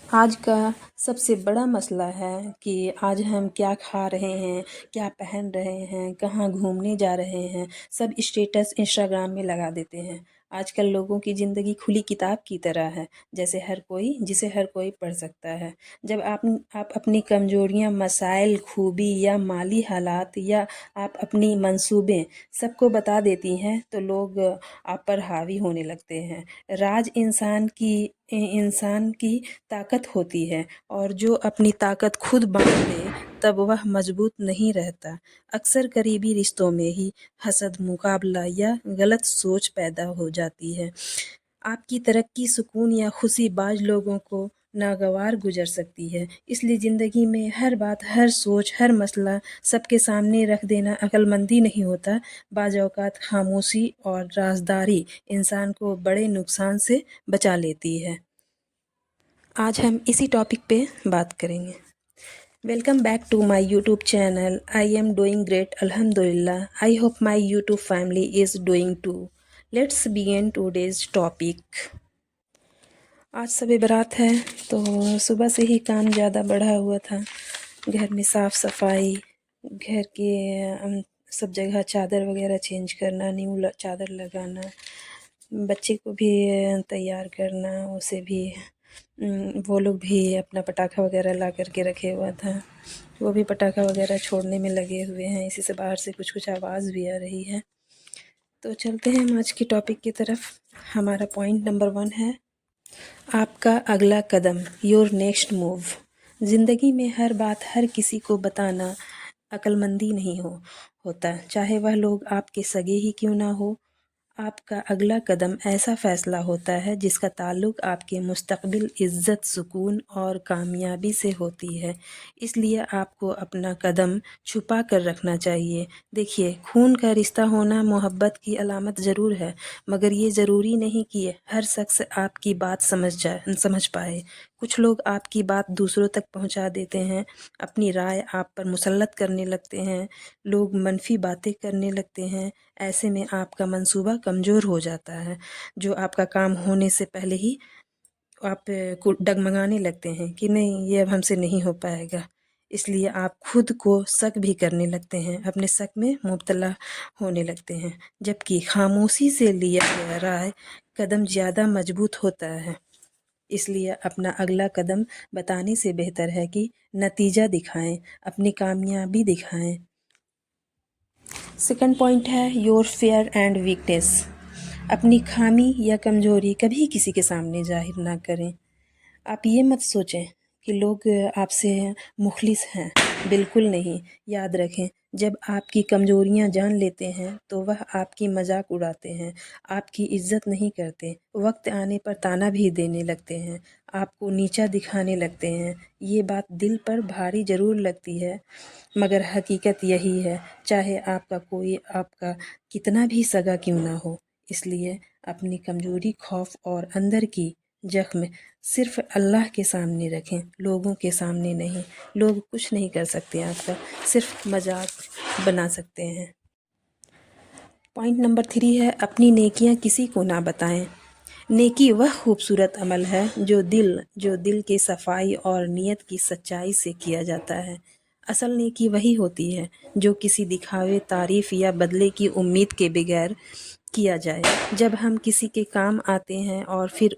آج کا سب سے بڑا مسئلہ ہے کہ آج ہم کیا کھا رہے ہیں، کیا پہن رہے ہیں، کہاں گھومنے جا رہے ہیں، سب اسٹیٹس انسٹاگرام میں لگا دیتے ہیں۔ آج کل لوگوں کی زندگی کھلی کتاب کی طرح ہے، جسے ہر کوئی پڑھ سکتا ہے۔ جب آپ اپنی کمزوریاں، مسائل، خوبی یا مالی حالات یا آپ اپنی منصوبیں سب کو بتا دیتی ہیں تو لوگ آپ پر حاوی ہونے لگتے ہیں۔ راج انسان کی طاقت ہوتی ہے، اور جو اپنی طاقت خود باندھ لے تب وہ مضبوط نہیں رہتا۔ اکثر قریبی رشتوں میں ہی حسد، مقابلہ یا غلط سوچ پیدا ہو جاتی ہے۔ آپ کی ترقی، سکون یا خوشی بعض لوگوں کو ناگوار گزر سکتی ہے۔ اس لیے زندگی میں ہر بات، ہر سوچ، ہر مسئلہ سب کے سامنے رکھ دینا عقل مندی نہیں ہوتا۔ بعض اوقات خاموشی اور رازداری انسان کو بڑے نقصان سے بچا لیتی ہے۔ آج ہم اسی ٹاپک پہ بات کریں گے۔ Welcome back to my YouTube channel. I am doing great الحمدللہ۔ I hope my YouTube family is doing too. Let's begin today's topic. آج شب برات ہے تو صبح سے ہی کام زیادہ بڑھا ہوا تھا۔ گھر میں صاف صفائی، گھر کے سب جگہ چادر وغیرہ چینج کرنا، نیو چادر لگانا، بچے کو بھی تیار کرنا، اسے بھی وہ لوگ بھی اپنا پٹاخہ وغیرہ لا کر کے رکھے ہوا تھا، وہ بھی پٹاخہ وغیرہ چھوڑنے میں لگے ہوئے ہیں۔ اسی سے باہر سے کچھ آواز بھی آ رہی ہے۔ تو چلتے ہیں ہم آج کی ٹاپک کی طرف۔ ہمارا پوائنٹ نمبر 1 ہے آپ کا اگلا قدم، یور نیکسٹ موو۔ زندگی میں ہر بات ہر کسی کو بتانا عقل مندی نہیں ہوتا، چاہے وہ لوگ آپ کے سگے ہی کیوں نہ ہو۔ آپ کا اگلا قدم ایسا فیصلہ ہوتا ہے جس کا تعلق آپ کے مستقبل، عزت، سکون اور کامیابی سے ہوتی ہے۔ اس لیے آپ کو اپنا قدم چھپا کر رکھنا چاہیے۔ دیکھیے، خون کا رشتہ ہونا محبت کی علامت ضرور ہے، مگر یہ ضروری نہیں کہ ہر شخص آپ کی بات سمجھ پائے۔ کچھ لوگ آپ کی بات دوسروں تک پہنچا دیتے ہیں، اپنی رائے آپ پر مسلط کرنے لگتے ہیں، لوگ منفی باتیں کرنے لگتے ہیں۔ ایسے میں آپ کا منصوبہ کمزور ہو جاتا ہے، جو آپ کا کام ہونے سے پہلے ہی آپ کو ڈگمگانے لگتے ہیں کہ نہیں، یہ اب ہم سے نہیں ہو پائے گا۔ اس لیے آپ خود کو شک بھی کرنے لگتے ہیں، اپنے شک میں مبتلا ہونے لگتے ہیں، جبکہ خاموشی سے لیا گیا رائے قدم زیادہ مضبوط ہوتا ہے۔ اس لیے اپنا اگلا قدم بتانے سے بہتر ہے کہ نتیجہ دکھائیں، اپنی کامیابی دکھائیں۔ سیکنڈ پوائنٹ ہے یور فیئر اینڈ ویکنیس۔ اپنی خامی یا کمزوری کبھی کسی کے سامنے ظاہر نہ کریں۔ آپ یہ مت سوچیں کہ لوگ آپ سے مخلص ہیں، بالکل نہیں۔ یاد رکھیں، جب آپ کی کمزوریاں جان لیتے ہیں تو وہ آپ کی مذاق اڑاتے ہیں، آپ کی عزت نہیں کرتے، وقت آنے پر طعنہ بھی دینے لگتے ہیں، آپ کو نیچا دکھانے لگتے ہیں۔ یہ بات دل پر بھاری ضرور لگتی ہے، مگر حقیقت یہی ہے، چاہے آپ کا کتنا بھی سگا کیوں نہ ہو۔ اس لیے اپنی کمزوری، خوف اور اندر کی زخم صرف اللہ کے سامنے رکھیں، لوگوں کے سامنے نہیں۔ لوگ کچھ نہیں کر سکتے آپ کا، صرف مذاق بنا سکتے ہیں۔ پوائنٹ نمبر 3 ہے اپنی نیکیاں کسی کو نہ بتائیں۔ نیکی وہ خوبصورت عمل ہے جو دل کی صفائی اور نیت کی سچائی سے کیا جاتا ہے۔ اصل نیکی وہی ہوتی ہے جو کسی دکھاوے، تعریف یا بدلے کی امید کے بغیر کیا جائے۔ جب ہم کسی کے کام آتے ہیں اور پھر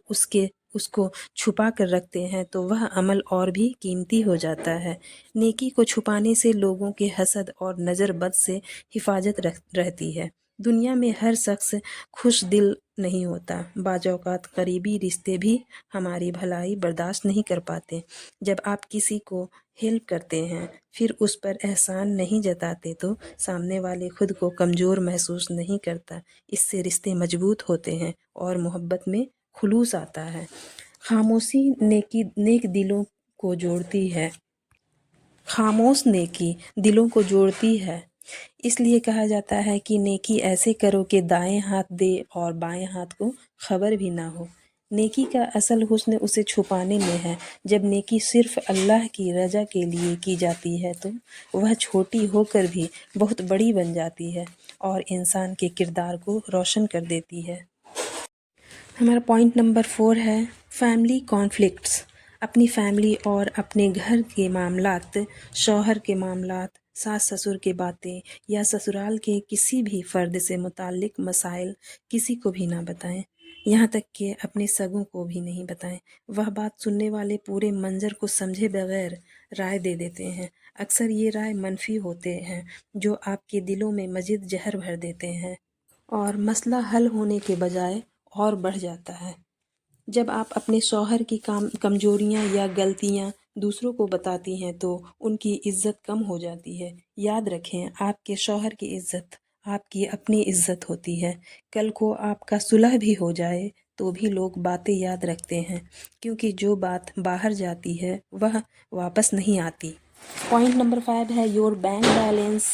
اس کو چھپا کر رکھتے ہیں تو وہ عمل اور بھی قیمتی ہو جاتا ہے۔ نیکی کو چھپانے سے لوگوں کے حسد اور نظر بد سے حفاظت رہتی ہے۔ دنیا میں ہر شخص خوش دل نہیں ہوتا۔ بعض اوقات قریبی رشتے بھی ہماری بھلائی برداشت نہیں کر پاتے۔ جب آپ کسی کو ہیلپ کرتے ہیں پھر اس پر احسان نہیں جتاتے تو سامنے والے خود کو کمزور محسوس نہیں کرتا۔ اس سے رشتے مضبوط ہوتے ہیں اور محبت میں خلوص آتا ہے۔ خاموشی نیک دلوں کو جوڑتی ہے۔ خاموش نیکی دلوں کو جوڑتی ہے۔ اس لیے کہا جاتا ہے کہ نیکی ایسے کرو کہ دائیں ہاتھ دے اور بائیں ہاتھ کو خبر بھی نہ ہو۔ نیکی کا اصل حسن اسے چھپانے میں ہے۔ جب نیکی صرف اللہ کی رضا کے لیے کی جاتی ہے تو وہ چھوٹی ہو کر بھی بہت بڑی بن جاتی ہے اور انسان کے کردار کو روشن کر دیتی ہے۔ ہمارا پوائنٹ نمبر 4 ہے فیملی کانفلکٹس۔ اپنی فیملی اور اپنے گھر کے معاملات، شوہر کے معاملات، ساس سسر کی باتیں یا سسرال کے کسی بھی فرد سے متعلق مسائل کسی کو بھی نہ بتائیں، یہاں تک کہ اپنے سگوں کو بھی نہیں بتائیں۔ وہ بات سننے والے پورے منظر کو سمجھے بغیر رائے دے دیتے ہیں۔ اکثر یہ رائے منفی ہوتے ہیں جو آپ کے دلوں میں مزید زہر بھر دیتے ہیں اور مسئلہ حل ہونے کے بجائے اور بڑھ جاتا ہے۔ جب آپ اپنے شوہر کی کمزوریاں یا غلطیاں دوسروں کو بتاتی ہیں تو ان کی عزت کم ہو جاتی ہے۔ یاد رکھیں، آپ کے شوہر کی عزت آپ کی اپنی عزت ہوتی ہے۔ کل کو آپ کا صلح بھی ہو جائے تو بھی لوگ باتیں یاد رکھتے ہیں، کیونکہ جو بات باہر جاتی ہے وہ واپس نہیں آتی۔ پوائنٹ نمبر 5 ہے your bank balance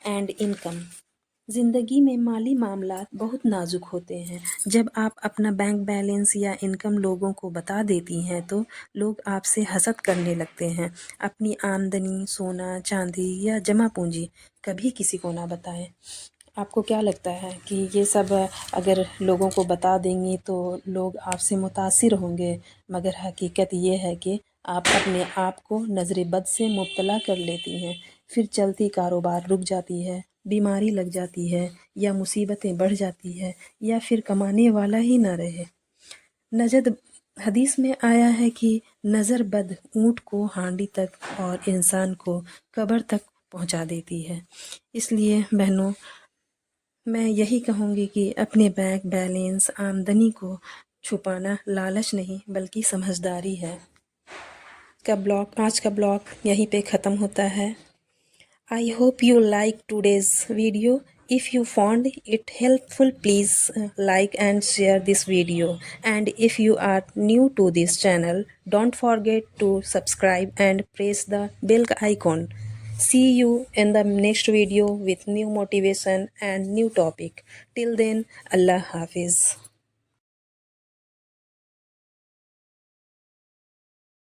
and income. زندگی میں مالی معاملات بہت نازک ہوتے ہیں۔ جب آپ اپنا بینک بیلنس یا انکم لوگوں کو بتا دیتی ہیں تو لوگ آپ سے حسد کرنے لگتے ہیں۔ اپنی آمدنی، سونا چاندی یا جمع پونجی کبھی کسی کو نہ بتائیں۔ آپ کو کیا لگتا ہے کہ یہ سب اگر لوگوں کو بتا دیں گی تو لوگ آپ سے متاثر ہوں گے، مگر حقیقت یہ ہے کہ آپ اپنے آپ کو نظر بد سے مبتلا کر لیتی ہیں، پھر چلتی کاروبار رک جاتی ہے، بیماری لگ جاتی ہے یا مصیبتیں بڑھ جاتی ہے یا پھر کمانے والا ہی نہ رہے۔ حدیث میں آیا ہے کہ نظر بد اونٹ کو ہانڈی تک اور انسان کو قبر تک پہنچا دیتی ہے۔ اس لیے بہنوں، میں یہی کہوں گی کہ اپنے بینک بیلنس، آمدنی کو چھپانا لالچ نہیں بلکہ سمجھداری ہے۔ آج کا بلاگ یہیں پہ ختم ہوتا ہے۔ I hope you like today's video. If you found it helpful, please like and share this video. And if you are new to this channel, don't forget to subscribe and press the bell icon. See you in the next video with new motivation and new topic. Till then, Allah Hafiz.